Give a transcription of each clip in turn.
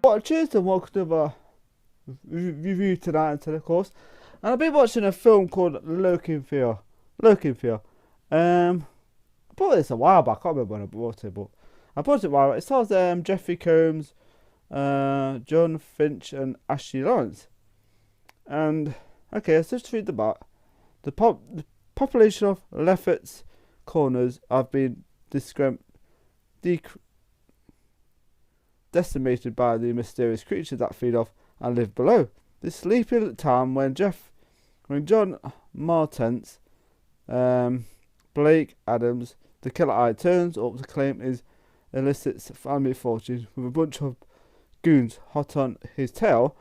watchers, and welcome to the review tonight, of course. And I've been watching a film called Lurking Fear. I bought this a while back. I can't remember when I bought it, but I bought it a while back. It stars Jeffrey Combs, John Finch, and Ashley Lawrence. And okay, let's just read the back. The population of Lefferts Corners have been decimated by the mysterious creatures that feed off and live below. This sleepy town when John Martens, Blake Adams, the killer eye, turns up to claim his illicit family fortune with a bunch of goons hot on his tail,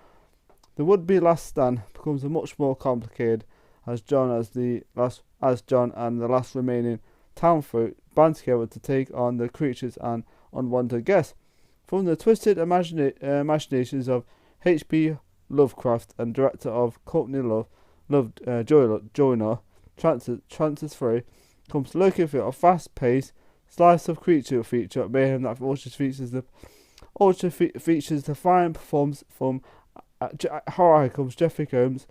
the would-be last stand becomes much more complicated as John and the last remaining town folk band together to take on the creatures and unwanted guests. From the twisted imaginations of H.P. Lovecraft and director of Company Joyner, Transfers 3, comes looking for a fast-paced slice of creature feature mayhem that also features the fine performance from horror icons Jeffrey Combs,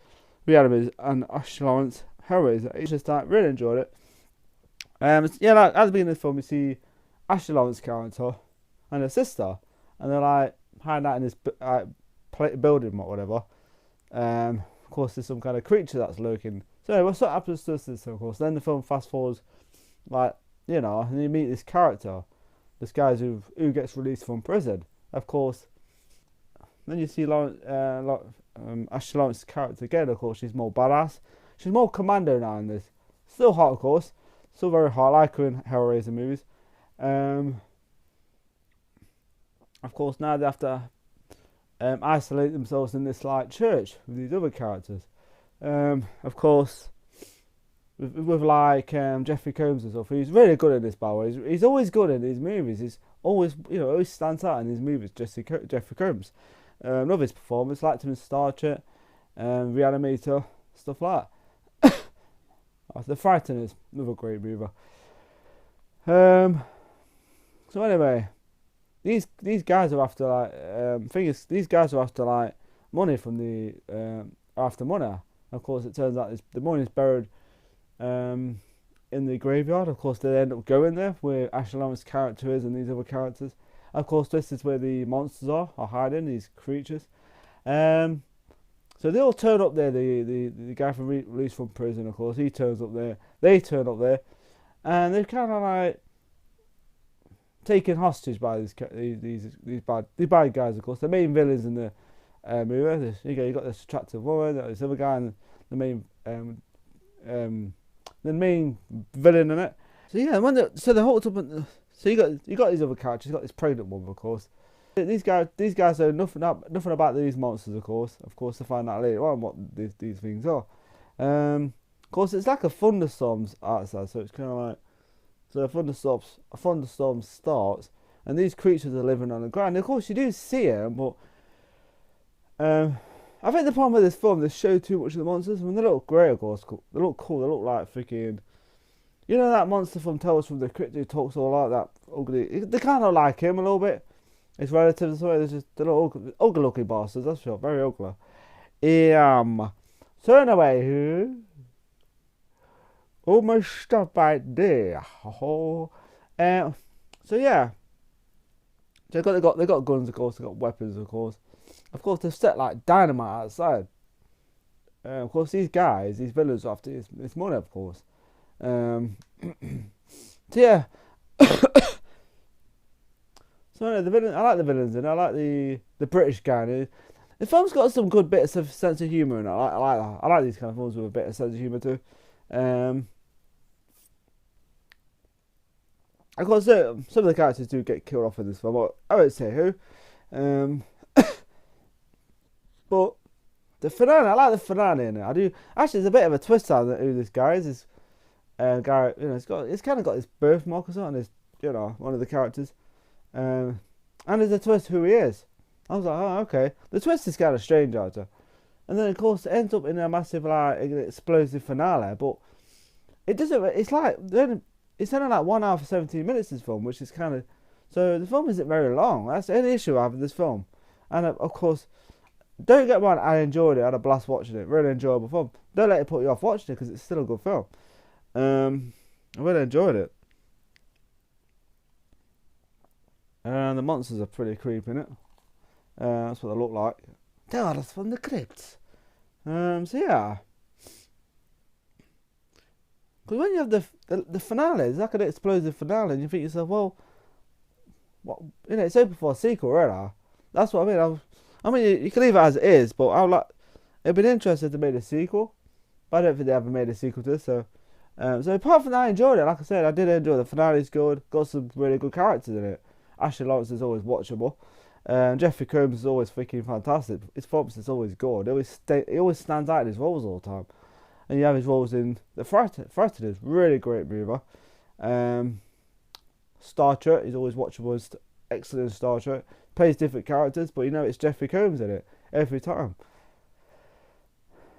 Reanimated, and Ashley Lawrence. Hellraiser. It's just really enjoyed it. At the beginning of the film, you see Ashley Lawrence's character and her sister, and they're like hiding out in this building or whatever. Of course, there's some kind of creature that's lurking. So anyway, what happens to this? Of course, then the film fast forwards, and you meet this character, this guy who gets released from prison. Of course, then you see Ashley Lawrence's character again. Of course, she's more badass. She's more commando now in this. Still hot, of course. Still very hot. I like her in Hellraiser movies. Of course, now they have to isolate themselves in this church with these other characters. Of course, with Jeffrey Combs and stuff. He's really good at this, by the way. He's always good in these movies. He's always stands out in these movies. Jeffrey Combs. Love his performance. Liked him in Star Trek, Reanimator, stuff like that. The Frighteners, another great movie. So anyway, these guys are after these guys are after money from the after money. Of course, it turns out the money's buried in the graveyard. Of course, they end up going there where Ashley Lawrence's character is and these other characters. Of course, this is where the monsters are hiding, these creatures. So they all turn up there. The guy from released from prison, of course, he turns up there. They turn up there, and they're kind of taken hostage by these bad guys. Of course, the main villains in the movie. You got this attractive woman, this other guy, and the main villain in it. So yeah, they're hooked up. So you got these other characters. You got this pregnant woman, of course. These guys know nothing about these monsters, of course. Of course, they find out later on what these things are. Of course, it's like a thunderstorm outside, so it's kind of so a thunderstorm starts, and these creatures are living on the ground. And of course, you do see them, but I think the problem with this film, they show too much of the monsters. I mean, they look great, of course. They look cool. They look like freaking. You know that monster from Tales from the Crypt who talks all like that ugly. They kind of like him a little bit. His relatives, they're just little ugly looking bastards, that's sure, very ugly. So anyway, almost stop right there. So yeah, they got guns, of course. They got weapons, of course. Of course, they've set dynamite outside. Of course, these villains are after this money, of course. So yeah. So anyway, I like the villains, and I like the British guy. The film's got some good bits of sense of humour, and I like that. I like these kind of films with a bit of sense of humour too. Of course, some of the characters do get killed off in this film. I won't say who. But the finale, I like the finale in it. I do. Actually, there's a bit of a twist on who this guy is. This guy, it's kind of got his birthmark or something. One of the characters. And there's a twist who he is. I was like, oh, okay. The twist is kind of strange, actor. And then, of course, it ends up in a massive, explosive finale. But it doesn't. It's only 1 hour for 17 minutes. This film, which is kind of. So the film isn't very long. That's the only issue I have with this film. And of course, don't get me wrong, I enjoyed it. I had a blast watching it. Really enjoyable film. Don't let it put you off watching it because it's still a good film. I really enjoyed it. And the monsters are pretty creepy, innit? That's what they look like. Tell us from the crypts. So yeah. Because when you have the finale, it's like an explosive finale, and you think to yourself, well, what? You know, it's open for a sequel, really. That's what I mean. I mean, you can leave it as it is, but I would like. It'd been interesting to make a sequel, but I don't think they ever made a sequel to this. So apart from that, I enjoyed it. Like I said, I did enjoy it. The finale's good. Got some really good characters in it. Ashley Lawrence is always watchable. Jeffrey Combs is always freaking fantastic. His performance is always good. He always stands out in his roles all the time. And you have his roles in The Frighteners, really great movie. Star Trek, he's always watchable. He's excellent in Star Trek. Plays different characters, but you know it's Jeffrey Combs in it every time.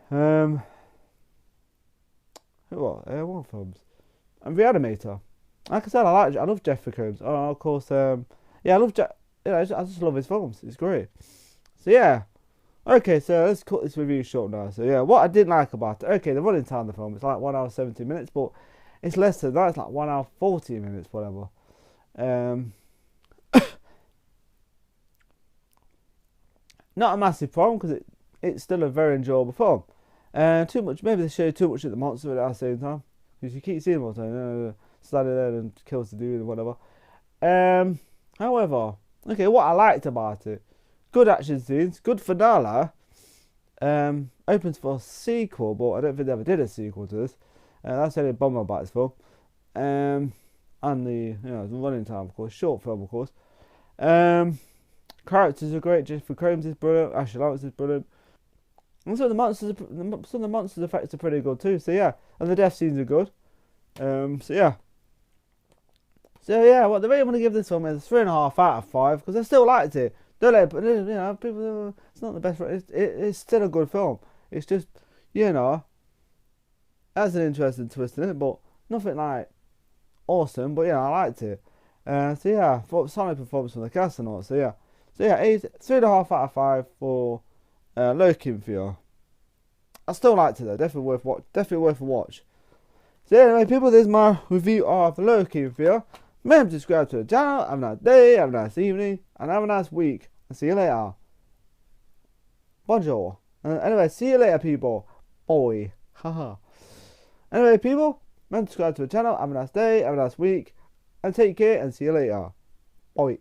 Who what films? And Reanimator. Like I said, I love Jeffrey Combs. Oh, of course. I love I just love his films. It's great. So yeah. Okay, so let's cut this review short now. So yeah, what I didn't like about it. Okay, the running time of the film, it's like 1 hour 17 minutes, but it's less than that. It's like 1 hour 40 minutes, whatever. Not a massive problem because it's still a very enjoyable film. Too much, maybe they show too much at the monster at the same time because you keep seeing what's standing there and kills the dude and whatever. However, okay, what I liked about it, good action scenes, good finale. Opens for a sequel, but I don't think they ever did a sequel to this. That's the only bummer about this film. And the running time, of course, short film, of course. Characters are great. Jeffrey Combs is brilliant. Ashley Lawrence is brilliant. And some of the monsters effects are pretty good too. So yeah, and the death scenes are good. So yeah, what the rating I'm going to give this film is 3.5 out of 5 because I still liked it. Don't let it, people. It's not the best. It's still a good film. It's just has an interesting twist in it, but nothing like awesome. But I liked it. So yeah, solid performance from the cast and all. So yeah, 3.5 out of 5 for Lurking Fear. I still liked it though. Definitely worth a watch. So anyway, people, this is my review of Lurking Fear. Remember to subscribe to the channel. Have a nice day, have a nice evening, and have a nice week. And see you later. Bonjour. Anyway, see you later, people. Boy. Haha. Anyway, people, remember to subscribe to the channel. Have a nice day, have a nice week, and take care, and see you later. Bye.